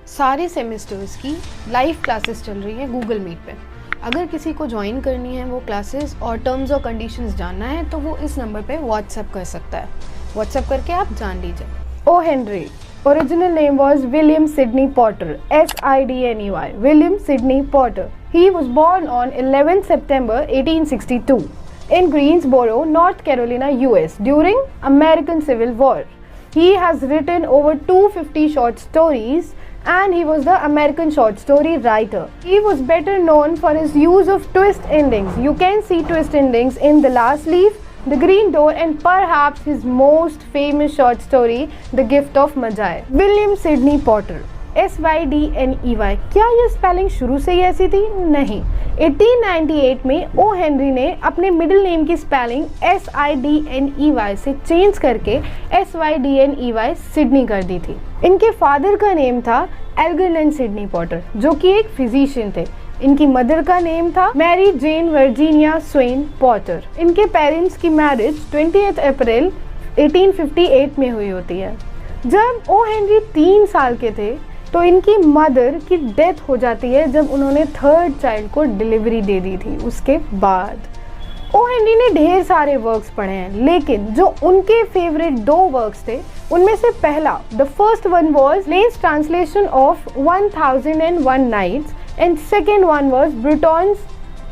सारे सेमेस्टर्स की live classes चल रही हैं गूगल मीट पे। अगर किसी को ज्वाइन करनी है वो क्लासेस और टर्म्स और कंडीशंस जानना है तो वो इस नंबर पे व्हाट्सएप कर सकता है। व्हाट्सएप करके आप जान लीजिए। O. Henry. Original name was William Sidney Potter. S-I-D-N-E-Y. William Sidney Potter. He was born on 11th September 1862 in Greensboro, North Carolina, US during American Civil War. He has written over 250 short stories and he was the American short story writer. He was better known for his use of twist endings. You can see twist endings in The Last Leaf, The Green Door and perhaps his most famous short story, The Gift of Magi. William Sidney Potter. S-Y-D-N-E-Y. क्या ये spelling शुरू से ही ऐसी थी? नहीं। 1898 में ओ Henry ने अपने मिडिल नेम की स्पेलिंग S-I-D-N-E-Y से चेंज करके S-Y-D-N-E-Y सिडनी कर दी थी। इनके फादर का नेम था एल्गर्नन सिडनी पॉटर जो कि एक फिजिशियन थे। इनकी मदर का नेम था मैरी जेन वर्जीनिया स्वेन पॉटर। इनके पेरेंट्स की मैरिज 20 अप्रैल 1858 में हुई होती है। जब ओ हेनरी 3 साल के थे तो इनकी मदर की डेथ हो जाती है जब उन्होंने थर्ड चाइल्ड को डिलीवरी दे दी थी। उसके बाद ओ हेनरी ने ढेर सारे वर्क्स पढ़े हैं, लेकिन जो उनके फेवरेट 2 वर्क्स थे उनमें से पहला, the first one was Lane's translation of 1001 nights and second one was Burton's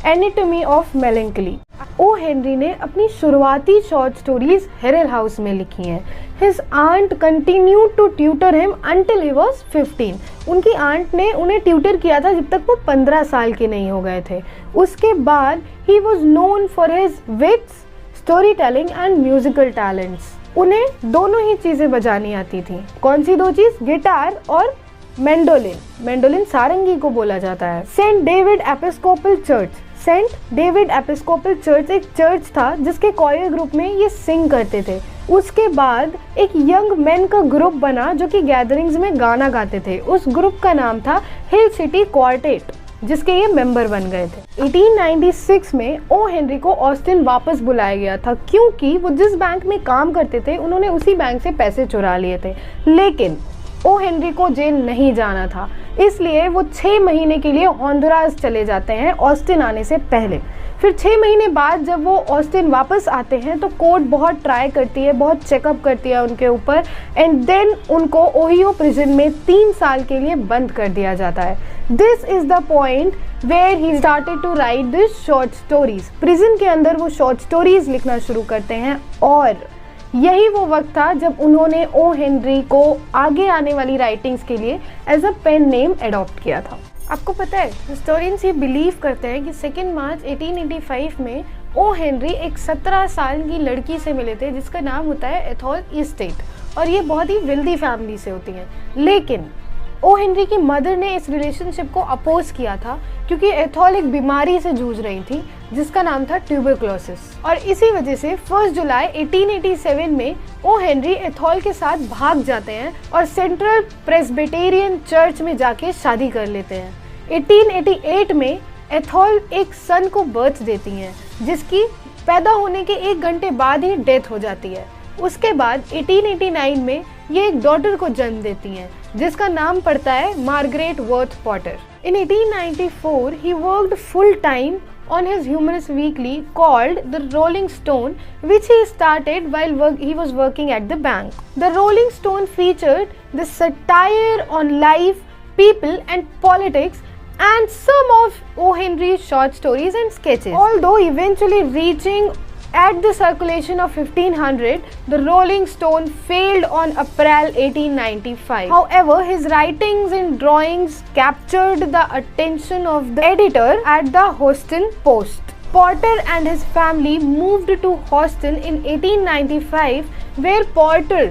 anatomy of melancholy. O Henry ने अपनी शुरुआती शॉर्ट स्टोरीज हेरल हाउस में लिखी हैं। His aunt continued to tutor him until he was 15। उनकी आंट ने उन्हें tutor किया था जब तक वो 15 साल के नहीं हो गए थे। उसके बाद he was known for his wits, story telling and musical talents. उन्हें दोनों ही चीज़ें बजानी आती थी। कौन सी 2 चीज़? गिटार और मैंडोलिन। मैंडोलिन सारंगी को बोला जाता है। Saint David Episcopal church. Saint David Episcopal church एक चर्च था जिसके कॉयर ग्रुप में ये सिंग करते थे। उसके बाद एक यंग मैन का ग्रुप बना जो कि गैदरिंग्स में गाना गाते थे। उस ग्रुप का नाम था हिल सिटी क्वार्टेट जिसके ये मेंबर बन गए थे। 1896 में ओ हेनरी को ऑस्टिन वापस बुलाया गया था क्योंकि वो जिस बैंक में काम करते थे उन्होंने उसी बैंक से पैसे चुरा लिए थे। लेकिन ओ हेनरी को जेल नहीं जाना था, इसलिए वो 6 महीने के लिए होंडुरास चले जाते हैं ऑस्टिन आने से पहले। फिर 6 महीने बाद जब वो ऑस्टिन वापस आते हैं तो कोर्ट बहुत ट्राई करती है, बहुत चेकअप करती है उनके ऊपर एंड देन उनको ओहियो प्रिजन में 3 साल के लिए बंद कर दिया जाता है। This is the point where he started to write this short stories. Prison के अंदर वो शॉर्ट स्टोरीज लिखना शुरू करते हैं और यही वो वक्त था जब उन्होंने ओ हेनरी को आगे आने वाली राइटिंग्स के लिए as a pen name adopt किया था। आपको पता है हिस्टोरियंस ये बिलीव करते हैं कि 2 मार्च 1885 में ओ हेनरी एक 17 साल की लड़की से मिले थे जिसका नाम होता है एथॉल ईस्टेट और ये बहुत ही वेल्दी फैमिली से होती हैं। लेकिन ओ हेनरी की मदर ने इस रिलेशनशिप को अपोज किया था क्योंकि एथॉल एक बीमारी से जूझ रही थी जिसका नाम था ट्यूबरक्लोसिस और इसी वजह से 1 जुलाई 1887 में ओ हेनरी एथॉल के साथ भाग जाते हैं और सेंट्रल प्रेस्बिटेरियन चर्च में जाके शादी कर लेते हैं। 1888 में एथॉल एक सन को बर्थ देती हैं जिसकी पैदा होने के 1 घंटे बाद ही डेथ हो जाती है। उसके बाद 1889 में ये एक डॉटर को जन्म देती हैं जिसका नाम पड़ता है Margaret worth Potter. In 1894 he worked full time on his humorous weekly called The Rolling Stone, which he started while he was working at the bank. The Rolling Stone featured the satire on life, people and politics and some of O. Henry's short stories and sketches. Although eventually reaching at the circulation of 1500, the Rolling Stone failed on April 1895. However, his writings and drawings captured the attention of the editor at the Houston Post. Potter and his family moved to Houston in 1895, where Potter,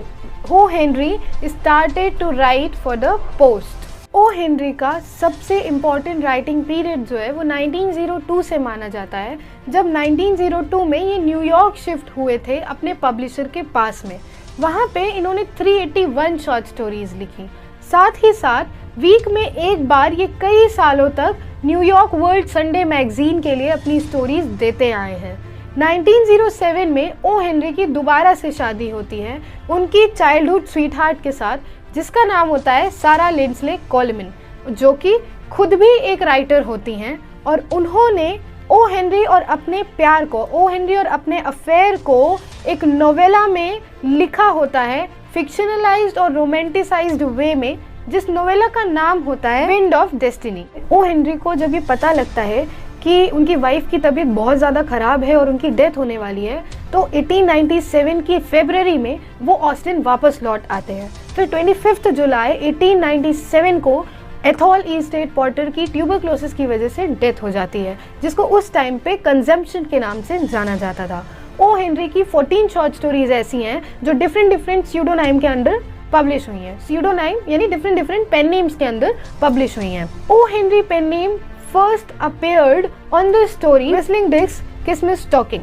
O. Henry, started to write for the Post. O Henry का सबसे important writing period जो है वो 1902 से माना जाता है जब 1902 में ये न्यूयॉर्क शिफ्ट हुए थे अपने पब्लिशर के पास में। वहाँ पे इन्होंने 381 शॉर्ट स्टोरीज लिखी। साथ ही साथ वीक में एक बार ये कई सालों तक न्यूयॉर्क वर्ल्ड संडे मैगजीन के लिए अपनी स्टोरीज देते आए हैं। 1907 में ओ हेनरी की दोबारा से शादी होती है उनकी चाइल्डहुड स्वीटहार्ट के साथ जिसका नाम होता है सारा लिंडसे कोलमैन, जो कि खुद भी एक राइटर होती हैं, और उन्होंने ओ हेनरी और अपने प्यार को, ओ हेनरी और अपने अफेयर को एक नोवेला में लिखा होता है, फिक्शनलाइज्ड और रोमांटिसाइज्ड वे में, जिस नोवेला का नाम होता है wind of destiny. O Henry को जब ये पता लगता है कि उनकी वाइफ की तबीयत बहुत ज़्यादा ख़राब है और उनकी डेथ होने वाली है, तो 1897 की फरवरी में वो ऑस्टिन वापस लौट आते हैं। फिर 25 जुलाई 1897 को एथॉल ई स्टेट पॉटर की ट्यूबरक्लोसिस की वजह से डेथ हो जाती है, जिसको उस टाइम पे कंजम्पशन के नाम से जाना जाता था। ओ हेनरी की 14 शॉर्ट स्टोरीज ऐसी हैं जो डिफरेंट स्यूडोनाइम के अंदर पब्लिश हुई हैं। स्यूडोनाइम यानी डिफरेंट पेन नेम्स के अंदर पब्लिश हुई हैं। O Henry pen name first appeared on the story whistling डिस्क किसमिस टॉकिंग।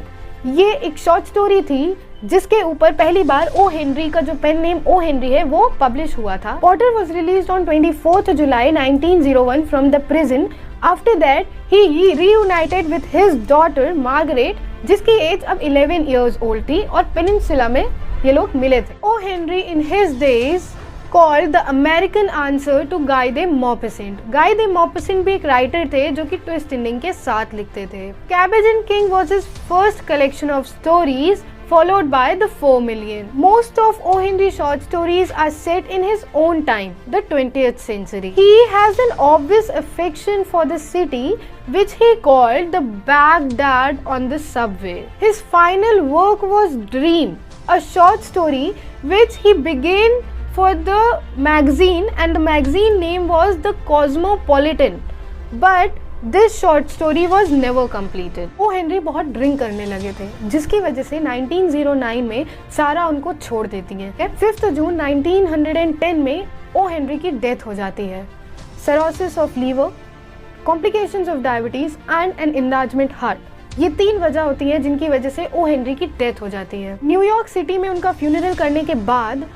ये एक शॉर्ट स्टोरी थी जिसके ऊपर पहली बार ओ हेनरी का जो पेन नेम ओ हेनरी है वो पब्लिश हुआ था। Potter was released on 24 July 1901 from the prison. After that he reunited with his daughter Margaret, जिसकी एज अब 11 इयर्स ओल्ड थी, और पेनिनसुला में ये लोग मिले थे। O Henry in his days called the American answer to Guy de Maupassant. Guy de Maupassant भी एक राइटर थे जो कि ट्विस्ट एंडिंग के साथ लिखते थे। Cabbage and King was his first collection of stories, followed by the 4 Million. Most of O. Henry short stories are set in his own time, the 20th century. He has an obvious affection for the city, which he called the Baghdad on the subway. His final work was Dream, a short story which he began for the magazine, and the magazine name was the Cosmopolitan, but this short story was never completed. O Henry बहुत drink करने लगे थे, जिसकी वजह से 1909 में सारा उनको छोड़ देती हैं। 5 जून 1910 में ओ हेनरी की डेथ हो जाती है। cirrhosis of liver, complications of diabetes and an enlargement heart, ये 3 वजह होती हैं जिनकी वजह से ओ हेनरी की डेथ हो जाती है। न्यूयॉर्क सिटी में उनका फ्यूनरल करने के बाद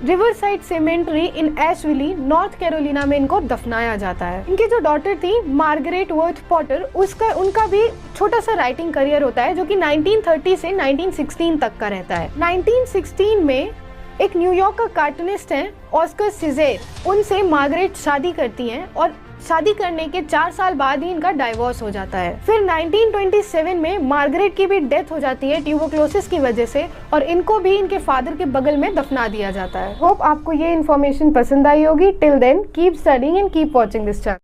रिवरसाइड सेमेंट्री इन एशविली नॉर्थ कैरोलिना में इनको दफनाया जाता है। इनकी जो डॉटर थी मार्गरेट वर्थ पॉटर, उनका भी छोटा सा राइटिंग करियर होता है जो कि 1930 से 1916 तक का रहता है। 1916 में एक न्यूयॉर्क का कार्टूनिस्ट है ऑस्कर सीजेर, उनसे मार्गरेट शादी करती हैं, और शादी करने के 4 साल बाद ही इनका डाइवोर्स हो जाता है। फिर 1927 में मार्गरेट की भी डेथ हो जाती है ट्यूबरक्लोसिस की वजह से, और इनको भी इनके फादर के बगल में दफना दिया जाता है। होप आपको ये इन्फॉर्मेशन पसंद आई होगी। Till then keep studying and keep watching this channel.